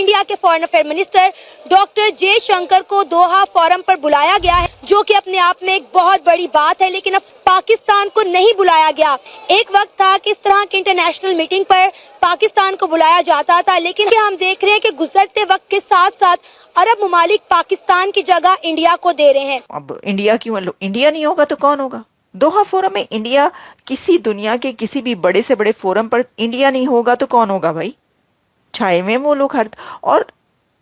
India के foreign affair minister doctor Jaishankar को दोहा forum पर बुलाया गया है, जो कि अपने आप में एक बहुत बड़ी बात है। लेकिन अब पाकिस्तान को नहीं बुलाया गया। एक वक्त था कि इस तरह की इंटरनेशनल मीटिंग पर पाकिस्तान को बुलाया जाता था, लेकिन हम देख रहे हैं कि गुजरते वक्त के साथ साथ अरब ममालिक पाकिस्तान की जगह इंडिया को दे रहे हैं। अब इंडिया क्यों, इंडिया नहीं होगा तो कौन होगा? दोहा फोरम में इंडिया, किसी दुनिया के किसी भी बड़े से बड़े फोरम पर इंडिया नहीं होगा तो कौन होगा भाई? छाए में वो लोग हर, और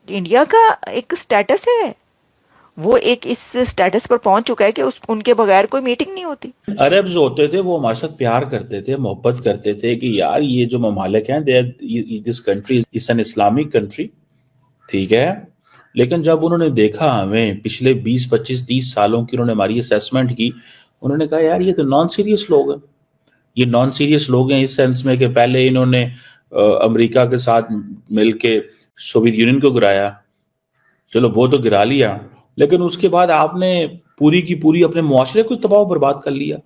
इंडिया का एक स्टेटस है, वो एक इस स्टेटस पर पहुंच चुका है कि उनके बगैर कोई मीटिंग नहीं होती। अरब जो होते थे वो हमारे साथ प्यार करते थे, मोहब्बत करते थे कि यार ये जो ममालिक हैं, this country is an Islamic country, ठीक है। लेकिन जब उन्होंने देखा हमें पिछले 20, 25, 30 सालों की उन्होंने हमारी असेसमेंट की, उन्होंने कहा यार ये तो नॉन सीरियस लोग हैं। ये नॉन सीरियस लोग हैं इस सेंस में कि पहले इन्होंने अमेरिका के साथ मिलके सोवियत यूनियन को गिराया, चलो वो तो गिरा लिया, लेकिन उसके बाद आपने पूरी की पूरी अपने मुआशरे को तबाह बर्बाद कर लिया।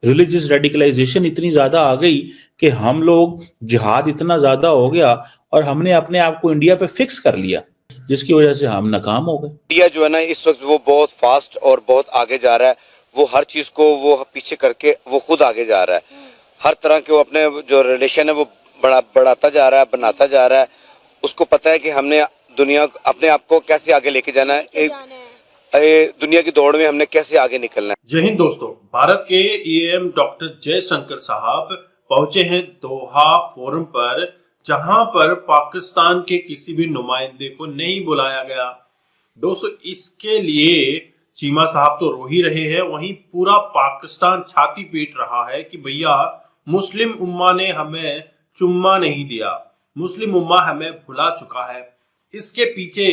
रिलीजियस रेडिकलाइजेशन इतनी ज्यादा आ गई कि हम लोग, जिहाद इतना ज्यादा हो गया और हमने अपने आप को इंडिया पे फिक्स कर लिया, जिसकी वजह से हम नाकाम हो गए। इंडिया जो है ना इस वक्त वो बहुत फास्ट और बहुत आगे जा रहा है। वो हर चीज को वो पीछे करके वो खुद आगे जा रहा है। हर तरह के वो अपने जो रिलेशन है वो बढ़ाता जा रहा है, बनाता जा रहा है। उसको पता है कि हमने दुनिया अपने आप को कैसे आगे लेके जाना है, एक दुनिया की दौड़ में हमने कैसे आगे निकलना है। जय हिंद दोस्तों, भारत के ईएम डॉक्टर जयशंकर साहब पहुंचे हैं दोहा फोरम पर, जहां पर पाकिस्तान के किसी भी नुमाइंदे को नहीं बुलाया गया। दोस्तों, इसके लिए चीमा साहब तो रो ही रहे हैं, वहीं पूरा पाकिस्तान छाती पीट रहा है कि भैया मुस्लिम उम्मा ने हमें चुम्मा नहीं दिया, मुस्लिम उम्मा हमें भुला चुका है। इसके पीछे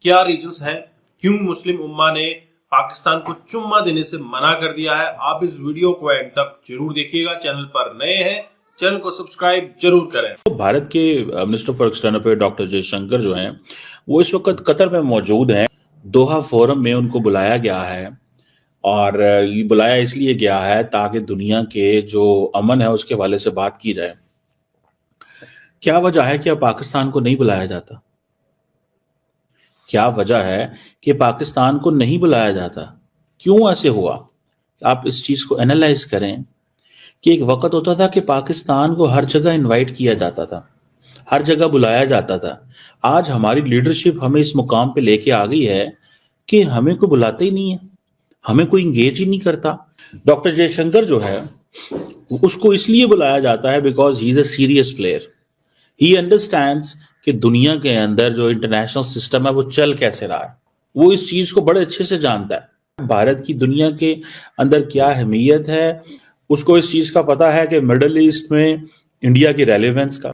क्या रीजंस हैं, क्यों मुस्लिम उम्मा ने पाकिस्तान को चुम्मा देने से मना कर दिया है? आप इस वीडियो को एंड तक जरूर देखिएगा। चैनल पर नए हैं, चैनल को सब्सक्राइब जरूर करें। तो भारत के minister for external affair doctor Jaishankar जो हैं, वो इस वक्त कतर में मौजूद हैं। दोहा फोरम में उनको बुलाया गया है, और ये बुलाया इसलिए गया है ताकि दुनिया के जो अमन है उसके हवाले से बात की जाए। क्या वजह है कि अब पाकिस्तान को नहीं बुलाया जाता? क्या वजह है कि पाकिस्तान को नहीं बुलाया जाता? क्यों ऐसे हुआ? आप इस चीज को एनालाइज करें कि एक वक्त होता था कि पाकिस्तान को हर जगह इनवाइट किया जाता था, हर जगह बुलाया जाता था। आज हमारी लीडरशिप हमें इस मुकाम पे लेके आ गई है कि हमें कोई बुलाता ही नहीं है, हमें कोई इंगेज ही नहीं करता। डॉक्टर जयशंकर जो है उसको इसलिए बुलाया जाता है because he is a serious player. He understands कि दुनिया के अंदर जो इंटरनेशनल सिस्टम है वो चल कैसे रहा है, वो इस चीज को बड़े अच्छे से जानता है। भारत की दुनिया के अंदर क्या अहमियत है, उसको इस चीज का पता है कि मिडल ईस्ट में इंडिया की रेलेवेंस का,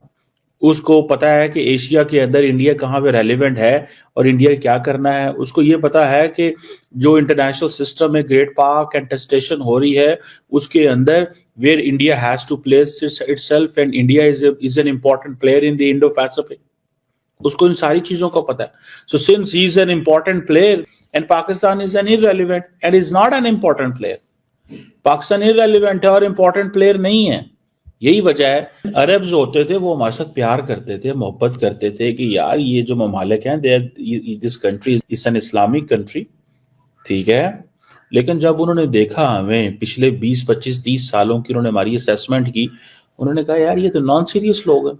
उसको पता है कि एशिया के अंदर इंडिया कहाँ पे रेलेवेंट है और इंडिया क्या करना है। उसको ये पता है कि जो इंटरनेशनल सिस्टम में ग्रेट पावर कंटेस्टेशन हो रही है उसके अंदर where India has to place itself, and India is an important player in the Indo Pacific. उसको इन सारी चीजों का पता है। So since he is an important player and Pakistan is an irrelevant and is not an important player, Pakistan irrelevant है और important player नहीं है। यही वजह है अरब जो होते थे वो हमारे साथ प्यार करते थे, मोहब्बत करते थे कि यार ये जो ममालिक हैं, this country is an Islamic country, ठीक है। लेकिन जब उन्होंने देखा हमें पिछले 20, 25, 30 सालों की उन्होंने हमारी असेसमेंट की, उन्होंने कहा यार ये तो नॉन सीरियस लोग हैं।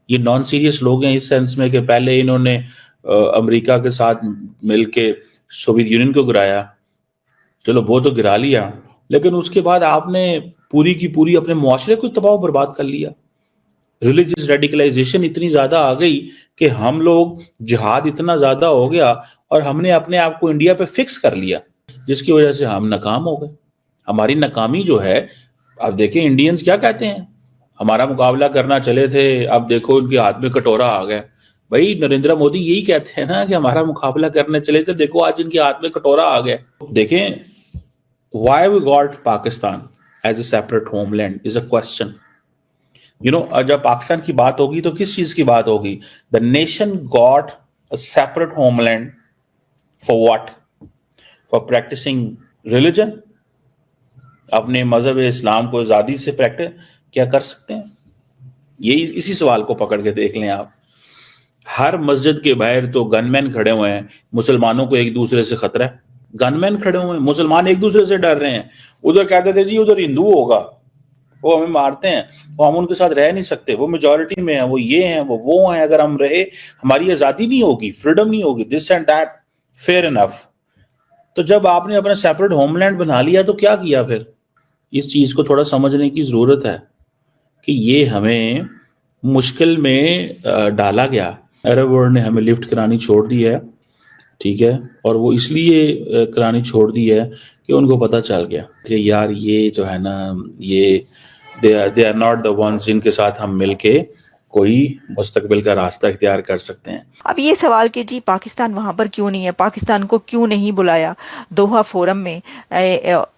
ये नॉन सीरियस लोग हैं इस सेंस में कि पहले इन्होंने अमेरिका के साथ मिलके सोवियत यूनियन को गिराया, चलो वो तो गिरा लिया, लेकिन उसके बाद आपने पूरी की पूरी अपने मुआशरे को तबाह बर्बाद कर लिया। रिलीजियस रेडिकलाइजेशन इतनी ज्यादा आ गई कि हम लोग, जिहाद इतना ज्यादा हो गया और हमने अपने आप को इंडिया पे फिक्स कर लिया, जिसकी वजह से हम नाकाम हो गए। हमारी नाकामी जो है, अब देखें इंडियंस क्या कहते हैं, हमारा मुकाबला करना चले थे, अब देखो उनके हाथ में कटोरा आ गया। भाई नरेंद्र मोदी यही कहते हैं ना कि हमारा मुकाबला करने चले थे, देखो आज इनके हाथ में कटोरा आ गया। देखें, why we got Pakistan as a separate homeland is a question. You know, जब पाकिस्तान की बात होगी तो किस चीज की बात होगी? The nation got a separate homeland for what? For practicing religion. अपने मजहब इस्लाम को आजादी से प्रैक्टिस क्या कर सकते हैं? यही इसी सवाल को पकड़ के देख लें आप। हर मस्जिद के बाहर तो गनमैन खड़े हुए हैं, मुसलमानों को एक दूसरे से खतरा है। गनमैन खड़े हुए हैं, मुसलमान एक दूसरे से डर रहे हैं। उधर कहते थे जी उधर हिंदू होगा, वो हमें मारते हैं, वो हम उनके साथ रह नहीं सकते, वो मेजोरिटी में है, वो ये हैं, वो हैं, अगर हम रहे हमारी आजादी नहीं होगी, फ्रीडम नहीं होगी, this and that, fair enough. तो जब आपने अपना सेपरेट होमलैंड बना लिया तो क्या किया फिर? इस चीज को थोड़ा समझने की जरूरत है कि ये हमें मुश्किल में डाला गया। अरब वर्ल्ड ने हमें लिफ्ट करानी छोड़ दी है, ठीक है, और वो इसलिए करानी छोड़ दी है कि उनको पता चल गया कि यार ये जो है ना, ये they are not the ones जिनके साथ हम मिलके कोई मुस्तकबिल का रास्ता इख्तियार कर सकते हैं। अब ये सवाल कि जी पाकिस्तान वहां पर क्यों नहीं है, पाकिस्तान को क्यों नहीं बुलाया दोहा फोरम में,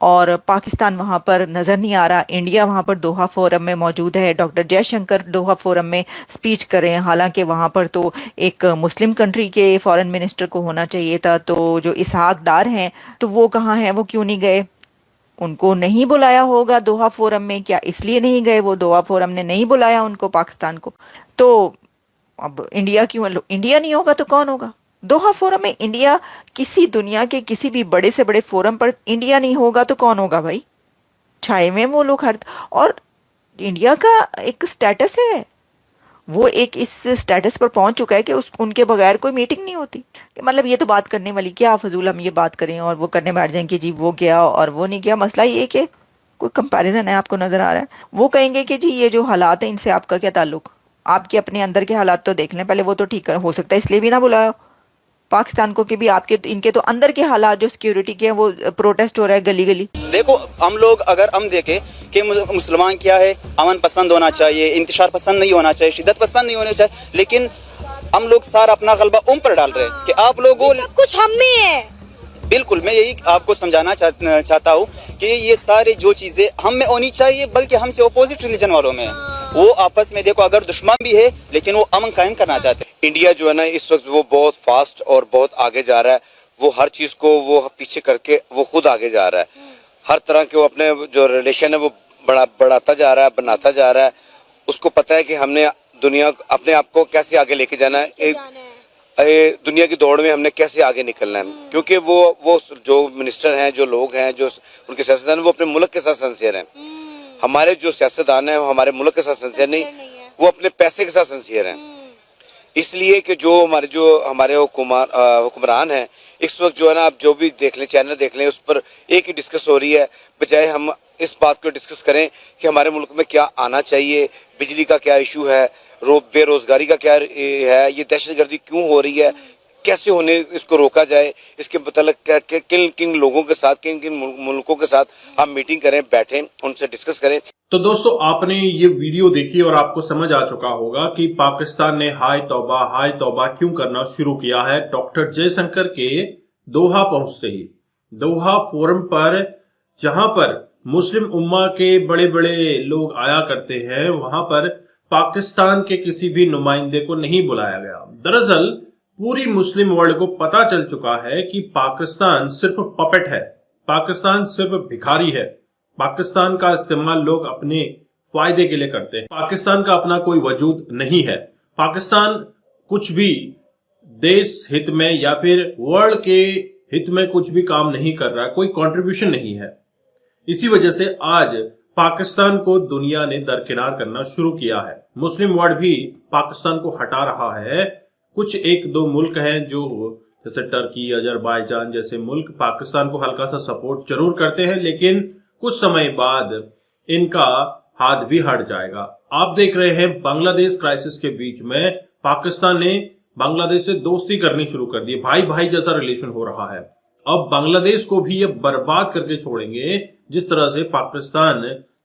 और पाकिस्तान वहां पर नजर नहीं आ रहा, इंडिया वहां पर दोहा फोरम में मौजूद है, डॉक्टर जयशंकर दोहा फोरम में स्पीच करें, हालांकि वहां पर तो एक मुस्लिम कंट्री के फॉरेन मिनिस्टर को होना चाहिए था। तो जो इसहाक डार हैं तो वो कहाँ हैं, वो क्यों नहीं गए? उनको नहीं बुलाया होगा दोहा फोरम में, क्या इसलिए नहीं गए वो? दोहा फोरम ने नहीं बुलाया उनको, पाकिस्तान को। तो अब इंडिया क्यों, इंडिया नहीं होगा तो कौन होगा? दोहा फोरम में इंडिया, किसी दुनिया के किसी भी बड़े से बड़े फोरम पर इंडिया नहीं होगा तो कौन होगा भाई? छाए में वो लोग हर, और इंडिया का एक स्टेटस है, वो एक इस स्टेटस पर पहुंच चुका है कि उनके बगैर कोई मीटिंग नहीं होती। कि मतलब ये तो बात करने वाली, क्या फजूल हम ये बात करें और वो करने बैठ जाएं कि जी वो गया और वो नहीं गया। मसला ये कि कोई कंपैरिजन है, आपको नजर आ रहा है? वो कहेंगे कि जी ये जो हालात है इनसे आपका क्या ताल्लुक, आपके अपने अंदर के हालात तो देख लें पहले, वो तो ठीक हो सकता है इसलिए भी ना बुलाया पाकिस्तान को कि भी आपके इनके तो अंदर के हालात जो सिक्योरिटी के हैं, वो प्रोटेस्ट हो रहा है गली गली। देखो हम लोग अगर हम देखें कि मुसलमान क्या है, अमन पसंद होना चाहिए, इंतशार पसंद नहीं होना चाहिए, शिद्दत पसंद नहीं होनी चाहिए, लेकिन हम लोग सारा अपना गलबा उन पर डाल रहे हैं कि आप लोगों, सब कुछ हम में है। बिल्कुल, मैं यही आपको समझाना चाहता हूँ कि ये सारी जो चीजें हम में होनी चाहिए, बल्कि हमसे अपोजिट रिलीजन वालों में है। वो आपस में देखो अगर दुश्मन भी है लेकिन वो अमन कायम करना चाहते हैं। इंडिया जो है ना इस वक्त वो बहुत फास्ट और बहुत आगे जा रहा है। वो हर चीज को वो पीछे करके वो खुद आगे जा रहा है। हर तरह के वो अपने जो रिलेशन है वो बढ़ाता जा रहा है, बनाता जा रहा है। उसको पता है कि हमने दुनिया अपने आप को कैसे आगे लेके जाना है, दुनिया की दौड़ में हमने कैसे आगे निकलना है। क्योंकि वो जो मिनिस्टर हैं, जो लोग हैं, जो उनके सियासतदान हैं, वो अपने मुल्क के साथ सिंसियर हैं। हमारे जो सियासतदान हैं वो हमारे मुल्क के साथ सिंसियर नहीं, वो अपने पैसे के साथ सिंसियर हैं। इसलिए कि जो हमारे हुक्मरान हैं इस वक्त जो है ना, आप जो भी देख लें, चैनल देख लें, उस पर एक ही डिस्कस हो रही है, बजाय हम इस बात को डिस्कस करें कि हमारे मुल्क में क्या आना चाहिए, बिजली का क्या इशू है, बेरोजगारी का क्या है, ये दहशतगर्दी क्यों हो रही है, कैसे होने इसको रोका जाए, इसके मतलब किन किन लोगों के साथ, किन किन मुल्कों के साथ हम मीटिंग करें, बैठें, उनसे डिस्कस करें। तो दोस्तों आपने ये वीडियो देखी और आपको समझ आ चुका होगा कि पाकिस्तान ने हाय तौबा क्यों करना शुरू किया है डॉक्टर जयशंकर के दोहा पहुंचते ही। दोहा फोरम पर, जहां पर मुस्लिम उम्मा के बड़े बड़े लोग आया करते हैं, वहां पर पाकिस्तान के किसी भी नुमाइंदे को नहीं बुलाया गया। दरअसल पूरी मुस्लिम वर्ल्ड को पता चल चुका है कि पाकिस्तान सिर्फ पपेट है, पाकिस्तान सिर्फ भिखारी है, पाकिस्तान का इस्तेमाल लोग अपने फायदे के लिए करते हैं, पाकिस्तान का अपना कोई वजूद नहीं है, पाकिस्तान कुछ भी देश हित में या फिर वर्ल्ड के हित में कुछ भी काम नहीं कर रहा है, कोई कंट्रीब्यूशन नहीं है। इसी वजह से आज पाकिस्तान को दुनिया ने दरकिनार करना शुरू किया है। मुस्लिम वर्ल्ड भी पाकिस्तान को हटा रहा है। कुछ एक दो मुल्क हैं जो जैसे टर्की, अजरबैजान जैसे मुल्क पाकिस्तान को हल्का सा सपोर्ट जरूर करते हैं, लेकिन कुछ समय बाद इनका हाथ भी हट जाएगा। आप देख रहे हैं बांग्लादेश क्राइसिस के बीच में पाकिस्तान ने बांग्लादेश से दोस्ती करनी शुरू कर दी, भाई भाई जैसा रिलेशन हो रहा है। अब बांग्लादेश को भी ये बर्बाद करके छोड़ेंगे। जिस तरह से पाकिस्तान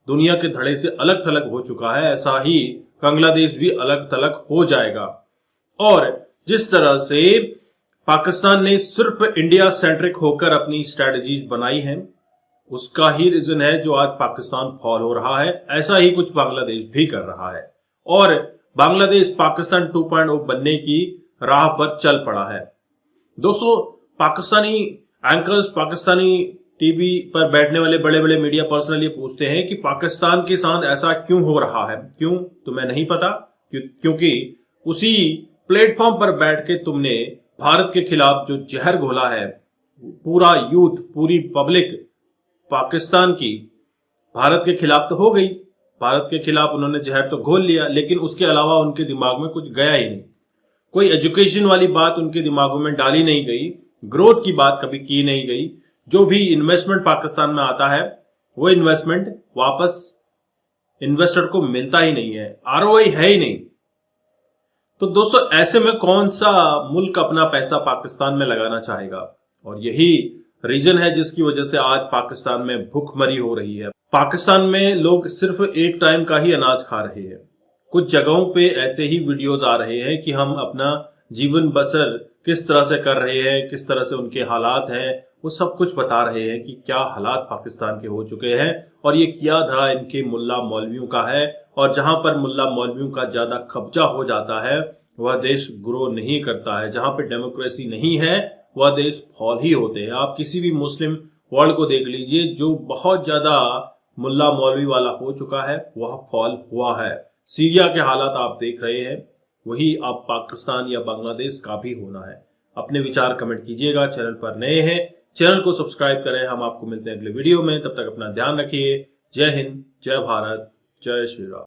दुनिया के धड़े से अलग थलग हो चुका है, ऐसा ही बांग्लादेश भी अलग थलग हो जाएगा। और जिस तरह से पाकिस्तान ने सिर्फ इंडिया सेंट्रिक होकर अपनी स्ट्रेटजीज बनाई हैं, उसका ही रीजन है जो आज पाकिस्तान फॉल हो रहा है। ऐसा ही कुछ बांग्लादेश भी कर रहा है और बांग्लादेश पाकिस्तान 2.0 बनने की राह पर चल पड़ा है। दोस्तों, पाकिस्तानी एंकर्स, पाकिस्तानी टीवी पर बैठने वाले बड़े बड़े मीडिया पर्सनल ये पूछते हैं कि पाकिस्तान के साथ ऐसा क्यों हो रहा है। क्यों, तुम्हें नहीं पता? क्योंकि उसी प्लेटफॉर्म पर बैठ के तुमने भारत के खिलाफ जो जहर घोला है, पूरा यूथ, पूरी पब्लिक पाकिस्तान की भारत के खिलाफ तो हो गई, भारत के खिलाफ उन्होंने जहर तो घोल लिया, लेकिन उसके अलावा उनके दिमाग में कुछ गया ही नहीं। कोई एजुकेशन वाली बात उनके दिमागों में डाली नहीं गई, ग्रोथ की बात कभी की नहीं गई। जो भी इन्वेस्टमेंट पाकिस्तान में आता है वो इन्वेस्टमेंट वापस इन्वेस्टर को मिलता ही नहीं है, आरओआई है ही नहीं। तो दोस्तों, ऐसे में कौन सा मुल्क अपना पैसा पाकिस्तान में लगाना चाहेगा? और यही रीजन है जिसकी वजह से आज पाकिस्तान में भूखमरी हो रही है। पाकिस्तान में लोग सिर्फ एक टाइम का ही अनाज खा रहे हैं। कुछ जगहों पे ऐसे ही वीडियोस आ रहे हैं कि हम अपना जीवन बसर किस तरह से कर रहे हैं, किस तरह से उनके हालात हैं, वो सब कुछ बता रहे हैं कि क्या हालात पाकिस्तान के हो चुके हैं। और ये किया धरा इनके मुल्ला मौलवियों का है, और जहां पर मुल्ला मौलवियों का ज्यादा कब्जा हो जाता है वह देश ग्रो नहीं करता है। जहां पर डेमोक्रेसी नहीं है वह देश फॉल ही होते हैं। आप किसी भी मुस्लिम वर्ल्ड को देख लीजिए, जो बहुत ज्यादा मुल्ला मौलवी वाला हो चुका है वह फॉल हुआ है। सीरिया के हालात आप देख रहे हैं, वही आप पाकिस्तान या बांग्लादेश का भी होना है। अपने विचार कमेंट कीजिएगा। चैनल पर नए हैं, चैनल को सब्सक्राइब करें। हम आपको मिलते हैं अगले वीडियो में, तब तक अपना ध्यान रखिए। जय हिंद, जय भारत, जय श्री राम।